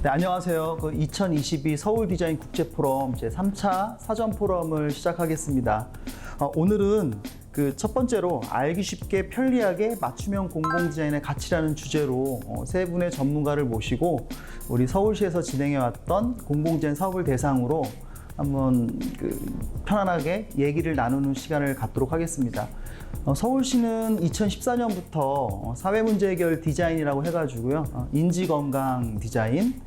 네, 안녕하세요. 2022 서울 디자인 국제 포럼 제 3차 사전 포럼을 시작하겠습니다. 오늘은 첫 번째로 알기 쉽게 편리하게 맞춤형 공공 디자인의 가치라는 주제로 세 분의 전문가를 모시고 우리 서울시에서 진행해왔던 공공 디자인 사업을 대상으로 한번 편안하게 얘기를 나누는 시간을 갖도록 하겠습니다. 서울시는 2014년부터 사회문제 해결 디자인이라고 해가지고요. 인지건강 디자인,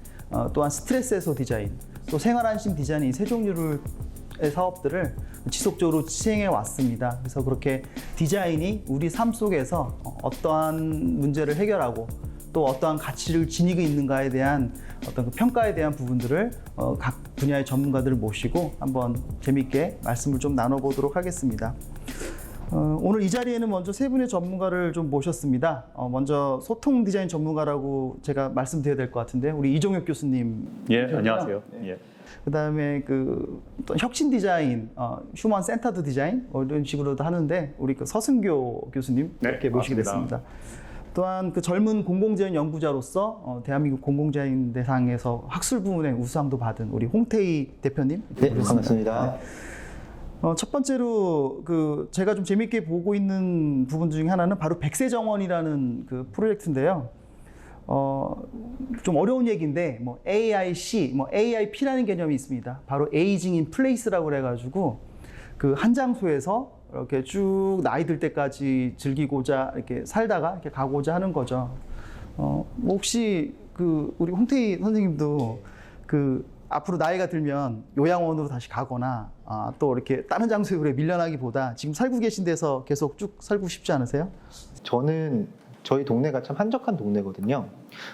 또한 스트레스 해소 디자인, 또 생활안심 디자인 이 세 종류의 사업들을 지속적으로 시행해 왔습니다. 그래서 그렇게 디자인이 우리 삶 속에서 어떠한 문제를 해결하고 또 어떠한 가치를 지니고 있는가에 대한 어떤 그 평가에 대한 부분들을 각 분야의 전문가들을 모시고 한번 재미있게 말씀을 좀 나눠보도록 하겠습니다. 오늘 이 자리에는 먼저 세 분의 전문가를 좀 모셨습니다. 먼저 소통 디자인 전문가라고 제가 말씀드려야 될 것 같은데 우리 이종혁 교수님. 예, 안녕하세요. 네. 예. 그다음에 또 혁신 디자인, 휴먼 센터드 디자인 이런 식으로도 하는데 우리 서승교 교수님 네, 이렇게 모시게 반갑습니다. 됐습니다. 또한 젊은 공공디자인 연구자로서 대한민국 공공디자인 대상에서 학술 부문의 우수상도 받은 우리 홍태희 대표님. 네, 반갑습니다. 첫 번째로 제가 좀 재밌게 보고 있는 부분 중에 하나는 바로 백세정원이라는 프로젝트인데요. 좀 어려운 얘기인데 AIC, AIP라는 개념이 있습니다. 바로 에이징 인 플레이스라고 그래가지고 한 장소에서 이렇게 쭉 나이 들 때까지 즐기고자 이렇게 살다가 이렇게 가고자 하는 거죠. 혹시 우리 홍태희 선생님도 앞으로 나이가 들면 요양원으로 다시 가거나 또 이렇게 다른 장소에 밀려나기보다 지금 살고 계신 데서 계속 쭉 살고 싶지 않으세요? 저는 저희 동네가 참 한적한 동네거든요.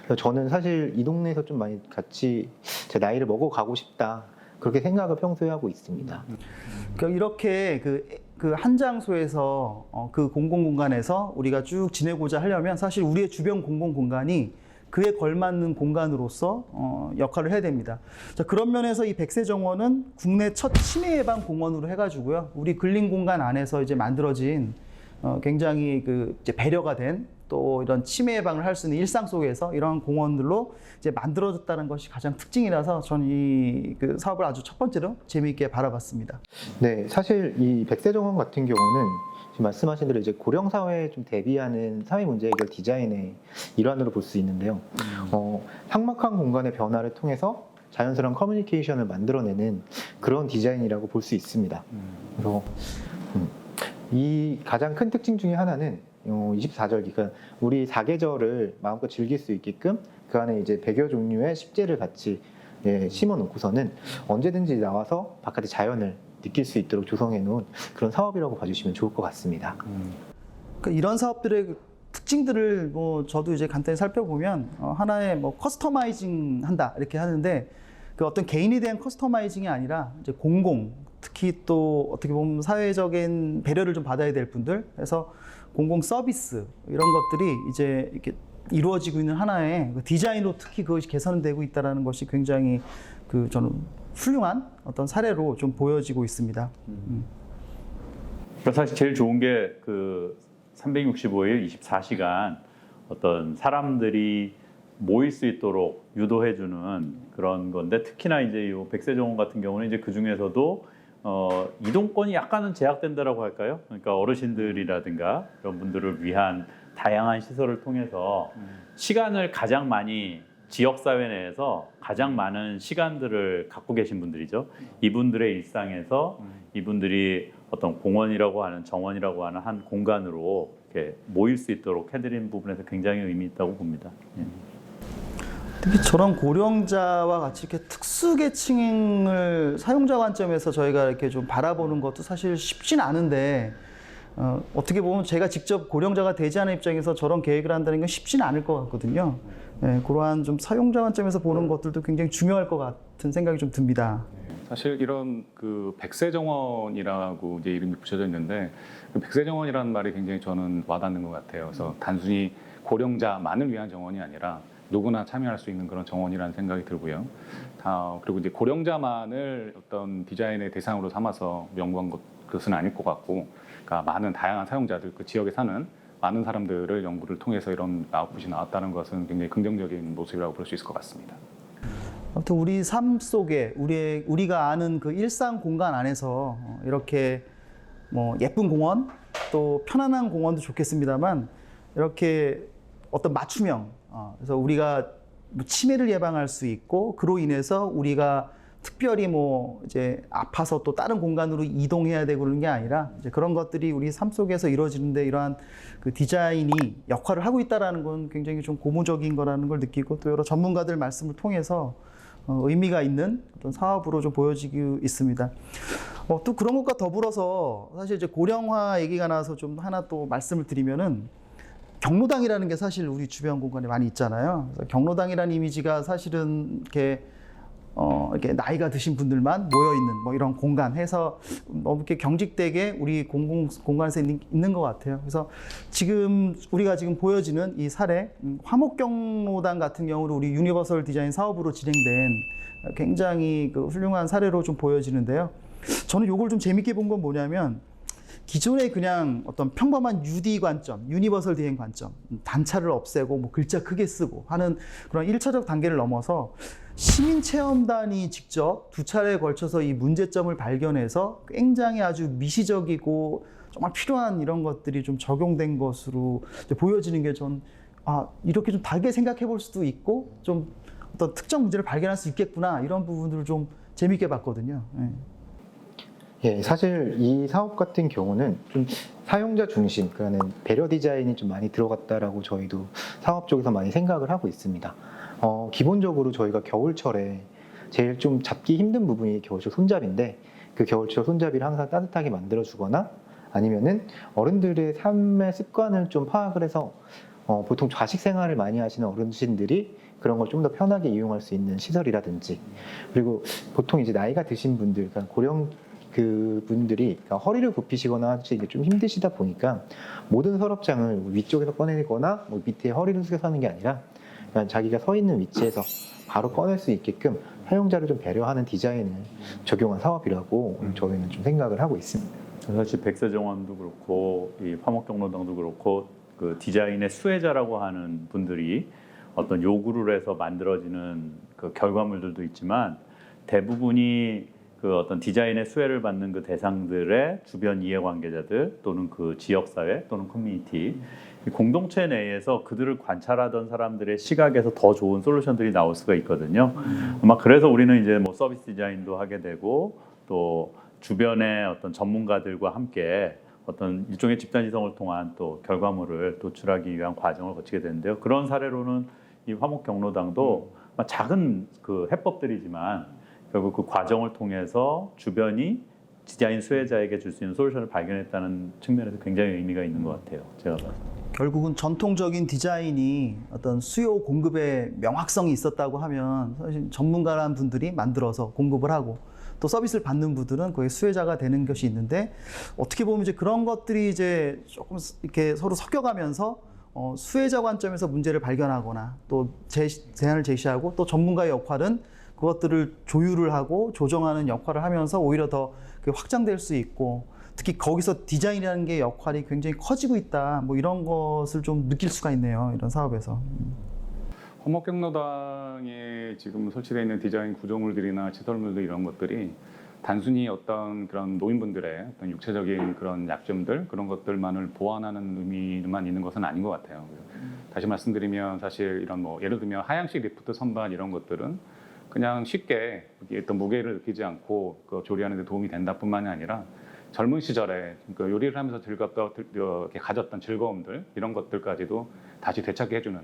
그래서 저는 사실 이 동네에서 좀 많이 같이 제 나이를 먹어 가고 싶다. 그렇게 생각을 평소에 하고 있습니다. 이렇게 한 장소에서 그 공공공간에서 우리가 쭉 지내고자 하려면 사실 우리의 주변 공공공간이 그에 걸맞는 공간으로서 역할을 해야 됩니다. 자, 그런 면에서 이 백세정원은 국내 첫 치매 예방 공원으로 해가지고요. 우리 근린 공간 안에서 이제 만들어진 굉장히 이제 배려가 된 또 이런 치매 예방을 할 수 있는 일상 속에서 이런 공원들로 이제 만들어졌다는 것이 가장 특징이라서 저는 이 사업을 아주 첫 번째로 재미있게 바라봤습니다. 네, 사실 이 백세정원 같은 경우는 지금 말씀하신 대로 이제 고령 사회에 좀 대비하는 사회 문제 해결 디자인의 일환으로 볼 수 있는데요. 삭막한 공간의 변화를 통해서 자연스러운 커뮤니케이션을 만들어내는 그런 디자인이라고 볼 수 있습니다. 그래서 이 가장 큰 특징 중에 하나는 24절기, 그러니까 우리 사계절을 마음껏 즐길 수 있게끔 그 안에 이제 100여 종류의 십재를 같이 심어 놓고서는 언제든지 나와서 바깥의 자연을 느낄 수 있도록 조성해 놓은 그런 사업이라고 봐주시면 좋을 것 같습니다. 그러니까 이런 사업들의 특징들을 저도 이제 간단히 살펴보면 하나의 커스터마이징 한다 이렇게 하는데 어떤 개인에 대한 커스터마이징이 아니라 이제 특히 또 어떻게 보면 사회적인 배려를 좀 받아야 될 분들, 그래서 공공 서비스 이런 것들이 이제 이렇게 이루어지고 있는 하나의 디자인으로 특히 그것이 개선되고 있다는 것이 굉장히 저는 훌륭한 어떤 사례로 좀 보여지고 있습니다. 사실 제일 좋은 게 365일 24시간 어떤 사람들이 모일 수 있도록 유도해주는 그런 건데, 특히나 이제 이 백세정원 같은 경우는 이제 그 중에서도 이동권이 약간은 제약된다라고 할까요? 그러니까 어르신들이라든가 이런 분들을 위한 다양한 시설을 통해서 시간을 가장 많이 지역사회 내에서 가장 많은 시간들을 갖고 계신 분들이죠. 이분들의 일상에서 이분들이 어떤 공원이라고 하는 정원이라고 하는 한 공간으로 이렇게 모일 수 있도록 해드린 부분에서 굉장히 의미 있다고 봅니다. 특히 저런 고령자와 같이 이렇게 특수계층을 사용자 관점에서 저희가 이렇게 좀 바라보는 것도 사실 쉽진 않은데 어떻게 보면 제가 직접 고령자가 되지 않은 입장에서 저런 계획을 한다는 건 쉽지는 않을 것 같거든요. 그러한 좀 사용자 관점에서 보는 것들도 굉장히 중요할 것 같은 생각이 좀 듭니다. 사실 이런 백세정원이라고 이제 이름이 붙여져 있는데 백세정원이라는 말이 굉장히 저는 와닿는 것 같아요. 그래서 단순히 고령자만을 위한 정원이 아니라 누구나 참여할 수 있는 그런 정원이라는 생각이 들고요. 그리고 이제 고령자만을 어떤 디자인의 대상으로 삼아서 연구한 것은 아닐 것 같고, 그러니까 많은 다양한 사용자들, 그 지역에 사는 많은 사람들을 연구를 통해서 이런 아웃풋이 나왔다는 것은 굉장히 긍정적인 모습이라고 볼 수 있을 것 같습니다. 아무튼 우리 삶 속에 우리가 아는 그 일상 공간 안에서 이렇게 뭐 예쁜 공원 또 편안한 공원도 좋겠습니다만 이렇게 어떤 맞춤형 그래서 우리가 뭐 치매를 예방할 수 있고 그로 인해서 우리가 특별히 뭐 이제 아파서 또 다른 공간으로 이동해야 되고 그런 게 아니라 이제 그런 것들이 우리 삶 속에서 이루어지는데 이러한 그 디자인이 역할을 하고 있다라는 건 굉장히 좀 고무적인 거라는 걸 느끼고 또 여러 전문가들 말씀을 통해서 의미가 있는 어떤 사업으로 좀 보여지고 있습니다. 또 그런 것과 더불어서 사실 이제 고령화 얘기가 나와서 좀 하나 또 말씀을 드리면은 경로당이라는 게 사실 우리 주변 공간에 많이 있잖아요. 그래서 경로당이라는 이미지가 사실은 이렇게 나이가 드신 분들만 모여 있는 뭐 이런 공간 해서 너무 이렇게 경직되게 우리 공간에서 있는 것 같아요. 그래서 지금 우리가 지금 보여지는 이 사례 화목경로당 같은 경우로 우리 유니버설 디자인 사업으로 진행된 굉장히 그 훌륭한 사례로 좀 보여지는데요. 저는 이걸 좀 재밌게 본 건 뭐냐면 기존의 그냥 어떤 평범한 UD 관점, 유니버설 디자인 관점, 단차를 없애고 뭐 글자 크게 쓰고 하는 그런 1차적 단계를 넘어서 시민체험단이 직접 2차례에 걸쳐서 이 문제점을 발견해서 굉장히 아주 미시적이고 정말 필요한 이런 것들이 좀 적용된 것으로 보여지는 게 전 이렇게 좀 다르게 생각해 볼 수도 있고 좀 어떤 특정 문제를 발견할 수 있겠구나 이런 부분들을 좀 재밌게 봤거든요. 네. 예, 사실 이 사업 같은 경우는 좀 사용자 중심, 그러니까 배려 디자인이 좀 많이 들어갔다라고 저희도 사업 쪽에서 많이 생각을 하고 있습니다. 기본적으로 저희가 겨울철에 제일 좀 잡기 힘든 부분이 겨울철 손잡이인데 그 겨울철 손잡이를 항상 따뜻하게 만들어주거나 아니면은 어른들의 삶의 습관을 좀 파악을 해서 보통 좌식 생활을 많이 하시는 어르신들이 그런 걸 좀 더 편하게 이용할 수 있는 시설이라든지 그리고 보통 이제 나이가 드신 분들, 그러니까 고령 그 분들이 그러니까 허리를 굽히시거나 하시기 좀 힘드시다 보니까 모든 서랍장을 위쪽에서 꺼내거나 뭐 밑에 허리를 숙여서 하는 게 아니라 그냥 자기가 서 있는 위치에서 바로 꺼낼 수 있게끔 사용자를 좀 배려하는 디자인을 적용한 사업이라고 저희는 좀 생각을 하고 있습니다. 사실 백세정원도 그렇고 이 화목경로당도 그렇고 그 디자인의 수혜자라고 하는 분들이 어떤 요구를 해서 만들어지는 그 결과물들도 있지만 대부분이 그 어떤 디자인의 수혜를 받는 그 대상들의 주변 이해관계자들 또는 그 지역사회 또는 커뮤니티 공동체 내에서 그들을 관찰하던 사람들의 시각에서 더 좋은 솔루션들이 나올 수가 있거든요. 아마 그래서 우리는 이제 뭐 서비스 디자인도 하게 되고 또 주변의 어떤 전문가들과 함께 어떤 일종의 집단지성을 통한 또 결과물을 도출하기 위한 과정을 거치게 되는데요. 그런 사례로는 이 화목경로당도 작은 그 해법들이지만 결국 그 과정을 통해서 주변이 디자인 수혜자에게 줄 수 있는 솔루션을 발견했다는 측면에서 굉장히 의미가 있는 것 같아요. 제가 봐서. 결국은 전통적인 디자인이 어떤 수요 공급에 명확성이 있었다고 하면 사실 전문가라는 분들이 만들어서 공급을 하고 또 서비스를 받는 분들은 거의 수혜자가 되는 것이 있는데 어떻게 보면 이제 그런 것들이 이제 조금 이렇게 서로 섞여가면서 수혜자 관점에서 문제를 발견하거나 또 제안을 제시하고 또 전문가의 역할은 그것들을 조율을 하고 조정하는 역할을 하면서 오히려 더 확장될 수 있고 특히 거기서 디자인이라는 게 역할이 굉장히 커지고 있다 뭐 이런 것을 좀 느낄 수가 있네요. 이런 사업에서. 화목경로당에 지금 설치되어 있는 디자인 구조물들이나 시설물들 이런 것들이 단순히 어떤 그런 노인분들의 어떤 육체적인 그런 약점들 그런 것들만을 보완하는 의미만 있는 것은 아닌 것 같아요. 다시 말씀드리면 사실 이런 뭐 예를 들면 하향식 리프트 선반 이런 것들은 그냥 쉽게 어떤 무게를 느끼지 않고 그 조리하는 데 도움이 된다뿐만이 아니라 젊은 시절에 그 요리를 하면서 이렇게 가졌던 즐거움들 이런 것들까지도 다시 되찾게 해주는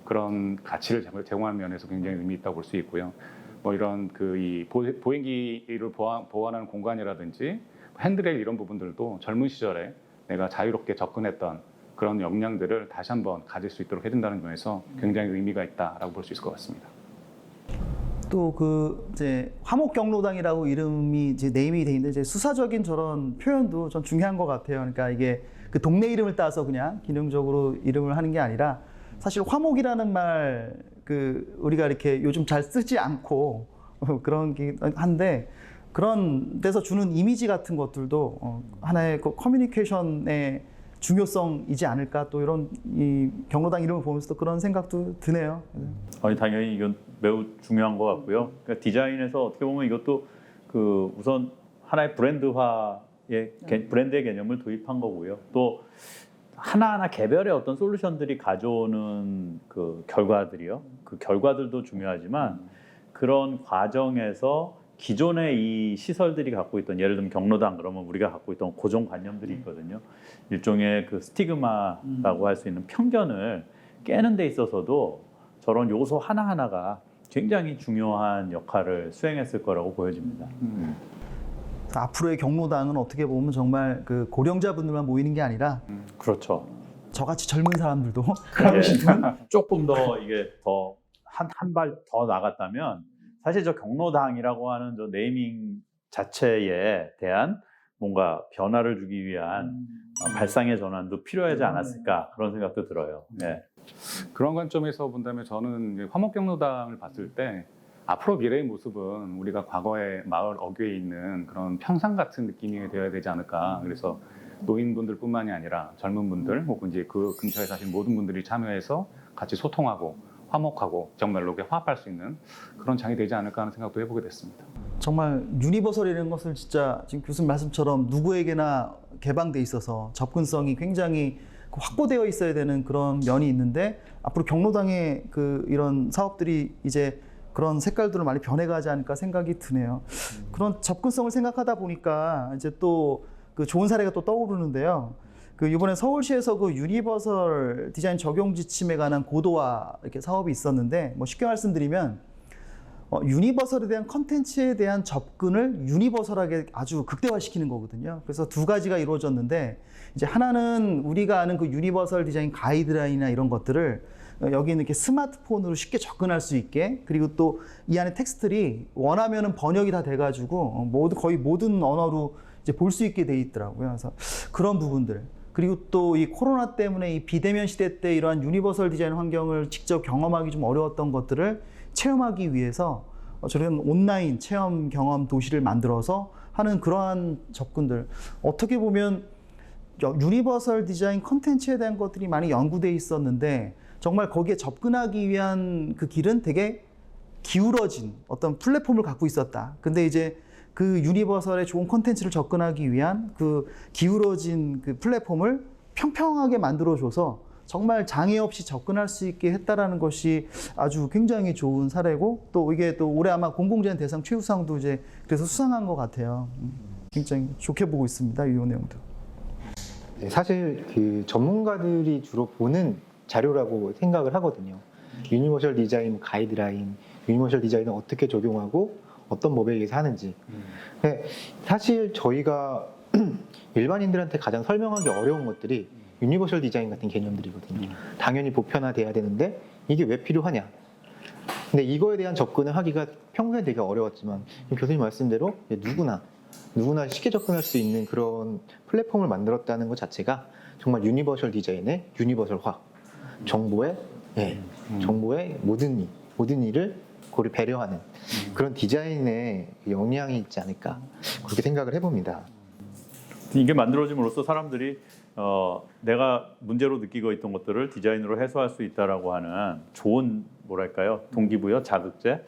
그런 가치를 제공하는 면에서 굉장히 의미 있다고 볼 수 있고요. 뭐 이런 그 이 보행기를 보완하는 공간이라든지 핸드레일 이런 부분들도 젊은 시절에 내가 자유롭게 접근했던 그런 역량들을 다시 한번 가질 수 있도록 해준다는 점에서 굉장히 의미가 있다라고 볼 수 있을 것 같습니다. 또 그 이제 화목경로당이라고 이름이 이제 네이밍이 돼 있는데 이제 수사적인 저런 표현도 전 중요한 것 같아요. 그러니까 이게 그 동네 이름을 따서 그냥 기능적으로 이름을 하는 게 아니라 사실 화목이라는 말 그 우리가 이렇게 요즘 잘 쓰지 않고 그런 게 한데 그런 데서 주는 이미지 같은 것들도 하나의 그 커뮤니케이션의 중요성이지 않을까 또 이런 이 경로당 이름을 보면서 또 그런 생각도 드네요. 아니, 당연히 이건 매우 중요한 것 같고요. 그러니까 디자인에서 어떻게 보면 이것도 그 우선 하나의 브랜드의 개념을 도입한 거고요. 또 하나하나 개별의 어떤 솔루션들이 가져오는 그 결과들이요. 그 결과들도 중요하지만 그런 과정에서 기존의 이 시설들이 갖고 있던, 예를 들면 경로당 그러면 우리가 갖고 있던 고정관념들이 있거든요. 일종의 그 스티그마라고 할 수 있는 편견을 깨는 데 있어서도 저런 요소 하나하나가 굉장히 중요한 역할을 수행했을 거라고 보여집니다. 앞으로의 경로당은 어떻게 보면 정말 그 고령자분들만 모이는 게 아니라 그렇죠. 저같이 젊은 사람들도 가고 싶은 조금 더 이게 더 한 발 더 나갔다면 사실 저 경로당이라고 하는 저 네이밍 자체에 대한 뭔가 변화를 주기 위한 발상의 전환도 필요하지 않았을까 그런 생각도 들어요. 네. 그런 관점에서 본다면 저는 이제 화목경로당을 봤을 때 앞으로 미래의 모습은 우리가 과거의 마을 어귀에 있는 그런 평상 같은 느낌이 되어야 되지 않을까. 그래서 노인분들뿐만이 아니라 젊은 분들 혹은 이제 그 근처에 사신 모든 분들이 참여해서 같이 소통하고 화목하고 정말로 화합할 수 있는 그런 장이 되지 않을까 하는 생각도 해보게 됐습니다. 정말 유니버설이라는 것을 진짜 지금 교수님 말씀처럼 누구에게나 개방돼 있어서 접근성이 굉장히 확보되어 있어야 되는 그런 면이 있는데 앞으로 경로당의 그 이런 사업들이 이제 그런 색깔들을 많이 변해가지 않을까 생각이 드네요. 그런 접근성을 생각하다 보니까 이제 또 그 좋은 사례가 또 떠오르는데요. 그 이번에 서울시에서 그 유니버설 디자인 적용 지침에 관한 고도화 이렇게 사업이 있었는데 뭐 쉽게 말씀드리면 유니버설에 대한 컨텐츠에 대한 접근을 유니버설하게 아주 극대화시키는 거거든요. 그래서 두 가지가 이루어졌는데 이제 하나는 우리가 아는 그 유니버설 디자인 가이드라인이나 이런 것들을 여기 있는 이렇게 스마트폰으로 쉽게 접근할 수 있게, 그리고 또 이 안에 텍스트들이 원하면은 번역이 다 돼가지고 거의 모든 언어로 이제 볼 수 있게 돼 있더라고요. 그래서 그런 부분들. 그리고 또 이 코로나 때문에 이 비대면 시대 때 이러한 유니버설 디자인 환경을 직접 경험하기 좀 어려웠던 것들을 체험하기 위해서 저런 온라인 체험 경험 도시를 만들어서 하는 그러한 접근들. 어떻게 보면 유니버설 디자인 컨텐츠에 대한 것들이 많이 연구돼 있었는데 정말 거기에 접근하기 위한 그 길은 되게 기울어진 어떤 플랫폼을 갖고 있었다. 근데 이제 그 유니버설의 좋은 콘텐츠를 접근하기 위한 그 기울어진 그 플랫폼을 평평하게 만들어줘서 정말 장애 없이 접근할 수 있게 했다라는 것이 아주 굉장히 좋은 사례고, 또 이게 또 올해 아마 공공재생 대상 최우상도 이제 그래서 수상한 것 같아요. 굉장히 좋게 보고 있습니다. 이 내용도. 네, 사실 그 전문가들이 주로 보는 자료라고 생각을 하거든요. 유니버설 디자인 가이드라인, 유니버설 디자인을 어떻게 적용하고 어떤 법에 의해서 하는지. 근데 사실 저희가 일반인들한테 가장 설명하기 어려운 것들이 유니버설 디자인 같은 개념들이거든요. 당연히 보편화돼야 되는데 이게 왜 필요하냐. 근데 이거에 대한 접근을 하기가 평소에 되게 어려웠지만 교수님 말씀대로 누구나 쉽게 접근할 수 있는 그런 플랫폼을 만들었다는 것 자체가 정말 유니버설 디자인의 유니버설화, 정보의 모든 일을 고를 배려하는 그런 디자인의 영향이 있지 않을까 그렇게 생각을 해봅니다. 이게 만들어짐으로써 사람들이 내가 문제로 느끼고 있던 것들을 디자인으로 해소할 수 있다라고 하는 좋은 뭐랄까요, 동기부여, 자극제,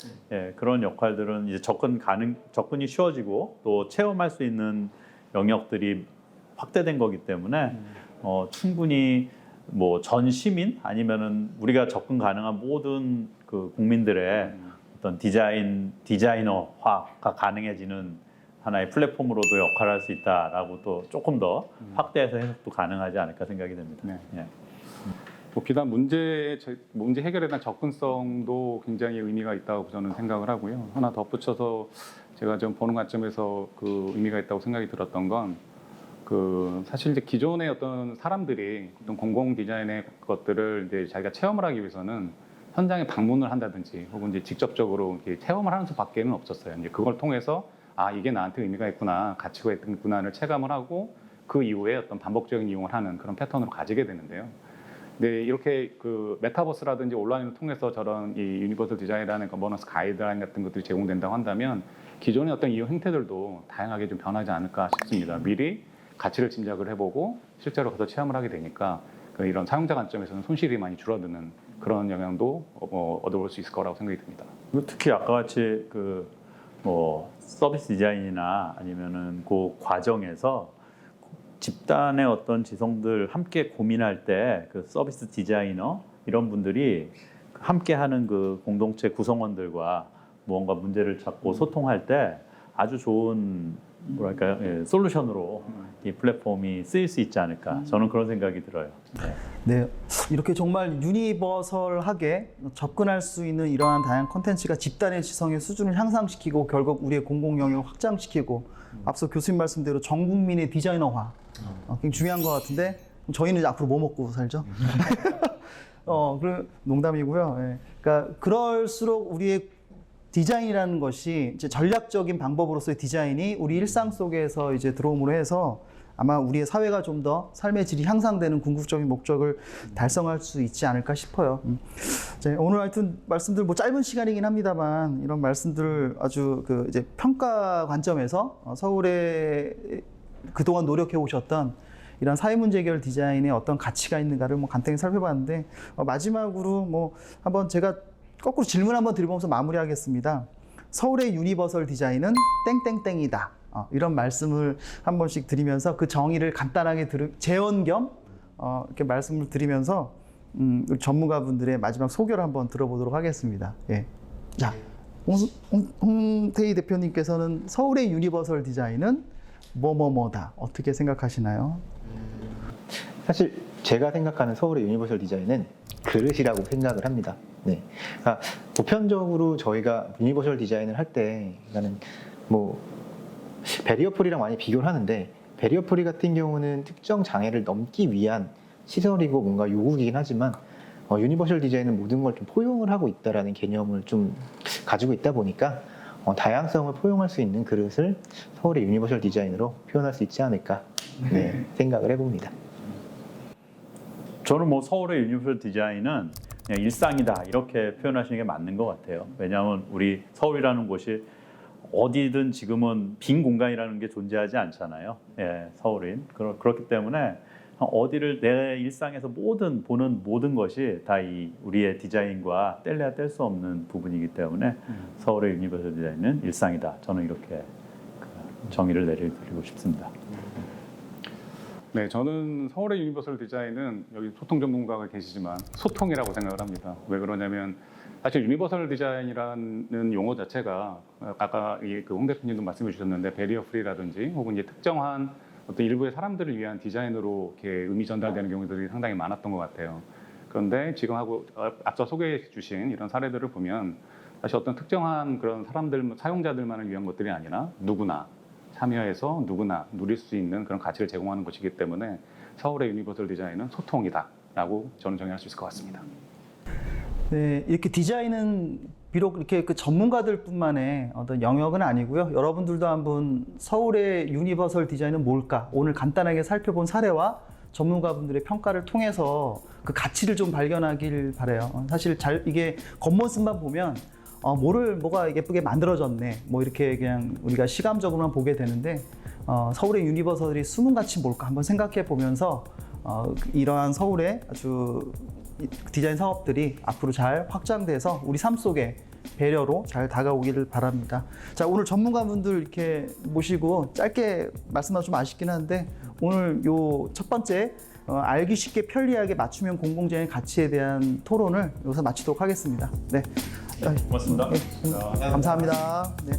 그런 역할들은 이제 접근이 쉬워지고 또 체험할 수 있는 영역들이 확대된 거기 때문에 충분히 뭐 전 시민 아니면은 우리가 접근 가능한 모든 그 국민들의 어떤 디자이너화가 가능해지는 하나의 플랫폼으로도 역할을 할 수 있다라고 또 조금 더 확대해서 해석도 가능하지 않을까 생각이 됩니다. 네. 예. 뭐 비단 문제 해결에 대한 접근성도 굉장히 의미가 있다고 저는 생각을 하고요. 하나 덧붙여서 제가 좀 보는 관점에서 그 의미가 있다고 생각이 들었던 건 그 사실 이제 기존의 어떤 사람들이 어떤 공공 디자인의 것들을 이제 자기가 체험을 하기 위해서는 현장에 방문을 한다든지 혹은 이제 직접적으로 이렇게 체험을 하는 수밖에는 없었어요. 이제 그걸 통해서 이게 나한테 의미가 있구나, 가치가 있구나를 체감을 하고 그 이후에 어떤 반복적인 이용을 하는 그런 패턴으로 가지게 되는데요. 네, 이렇게 그 메타버스라든지 온라인을 통해서 저런 이 유니버설 디자인이라는 거버넌스 가이드라인 같은 것들이 제공된다고 한다면 기존의 어떤 이용 행태들도 다양하게 좀 변하지 않을까 싶습니다. 미리 가치를 짐작을 해보고 실제로 가서 체험을 하게 되니까 이런 사용자 관점에서는 손실이 많이 줄어드는 그런 영향도 얻어볼 수 있을 거라고 생각이 듭니다. 특히 아까 같이 그 뭐 서비스 디자인이나 아니면은 그 과정에서 집단의 어떤 지성들 함께 고민할 때 그 서비스 디자이너 이런 분들이 함께하는 그 공동체 구성원들과 무언가 문제를 찾고 소통할 때 아주 좋은 뭐랄까요, 예, 솔루션으로 이 플랫폼이 쓰일 수 있지 않을까, 저는 그런 생각이 들어요. 네, 이렇게 정말 유니버설하게 접근할 수 있는 이러한 다양한 콘텐츠가 집단의 지성의 수준을 향상시키고 결국 우리의 공공 영역을 확장시키고 앞서 교수님 말씀대로 전 국민의 디자이너화 굉장히 중요한 것 같은데 저희는 이제 앞으로 뭐 먹고 살죠? 그 농담이고요. 예. 그러니까 그럴수록 우리의 디자인이라는 것이 이제 전략적인 방법으로서의 디자인이 우리 일상 속에서 이제 들어옴으로 해서 아마 우리의 사회가 좀 더 삶의 질이 향상되는 궁극적인 목적을 달성할 수 있지 않을까 싶어요. 오늘 하여튼 말씀들 뭐 짧은 시간이긴 합니다만 이런 말씀들을 아주 그 이제 평가 관점에서 서울에 그동안 노력해 오셨던 이런 사회문제 해결 디자인에 어떤 가치가 있는가를 뭐 간단히 살펴봤는데 마지막으로 뭐 한번 제가 거꾸로 질문 한번 드려보면서 마무리하겠습니다. 서울의 유니버설 디자인은 땡땡땡이다. 이런 말씀을 한 번씩 드리면서 그 정의를 간단하게 재원 겸 이렇게 말씀을 드리면서 우리 전문가분들의 마지막 소개를 한번 들어보도록 하겠습니다. 예. 자, 홍태희 대표님께서는 서울의 유니버설 디자인은 뭐뭐뭐다. 어떻게 생각하시나요? 사실 제가 생각하는 서울의 유니버설 디자인은 그릇이라고 생각을 합니다. 네. 그러니까 보편적으로 저희가 유니버설 디자인을 할 때, 나는 뭐 베리어 프리랑 많이 비교를 하는데, 베리어 프리 같은 경우는 특정 장애를 넘기 위한 시설이고 뭔가 요구이긴 하지만 유니버설 디자인은 모든 걸 좀 포용을 하고 있다라는 개념을 좀 가지고 있다 보니까 다양성을 포용할 수 있는 그릇을 서울의 유니버설 디자인으로 표현할 수 있지 않을까 생각을 해봅니다. 저는 뭐 서울의 유니버설 디자인은 그냥 일상이다 이렇게 표현하시는 게 맞는 것 같아요. 왜냐하면 우리 서울이라는 곳이 어디든 지금은 빈 공간이라는 게 존재하지 않잖아요. 예, 서울인. 그렇기 때문에 어디를 내 일상에서 보는 모든 것이 다 이 우리의 디자인과 뗄래야 뗄 수 없는 부분이기 때문에 서울의 유니버설 디자인은 일상이다. 저는 이렇게 정의를 내려드리고 싶습니다. 네, 저는 서울의 유니버설 디자인은 여기 소통 전문가가 계시지만 소통이라고 생각을 합니다. 왜 그러냐면 사실 유니버설 디자인이라는 용어 자체가 아까 홍 대표님도 말씀해 주셨는데 베리어 프리라든지 혹은 이제 특정한 어떤 일부의 사람들을 위한 디자인으로 이렇게 의미 전달되는 경우들이 상당히 많았던 것 같아요. 그런데 지금 앞서 소개해 주신 이런 사례들을 보면 사실 어떤 특정한 그런 사람들, 사용자들만을 위한 것들이 아니라 누구나 참여해서 누구나 누릴 수 있는 그런 가치를 제공하는 것이기 때문에 서울의 유니버설 디자인은 소통이다라고 저는 정의할 수 있을 것 같습니다. 네, 이렇게 디자인은 비록 이렇게 그 전문가들뿐만의 어떤 영역은 아니고요. 여러분들도 한번 서울의 유니버설 디자인은 뭘까? 오늘 간단하게 살펴본 사례와 전문가분들의 평가를 통해서 그 가치를 좀 발견하길 바라요. 사실 이게 겉모습만 보면 뭐가 예쁘게 만들어졌네. 뭐 이렇게 그냥 우리가 시감적으로만 보게 되는데 서울의 유니버설이 숨은 가치 뭘까 한번 생각해 보면서 이러한 서울의 아주 디자인 사업들이 앞으로 잘 확장돼서 우리 삶 속에 배려로 잘 다가오기를 바랍니다. 자, 오늘 전문가분들 이렇게 모시고 짧게 말씀하면 좀 아쉽긴 한데 오늘 요 첫 번째 알기 쉽게 편리하게 맞춤형 공공재의 가치에 대한 토론을 여기서 마치도록 하겠습니다. 네. 고맙습니다. 감사합니다. 네.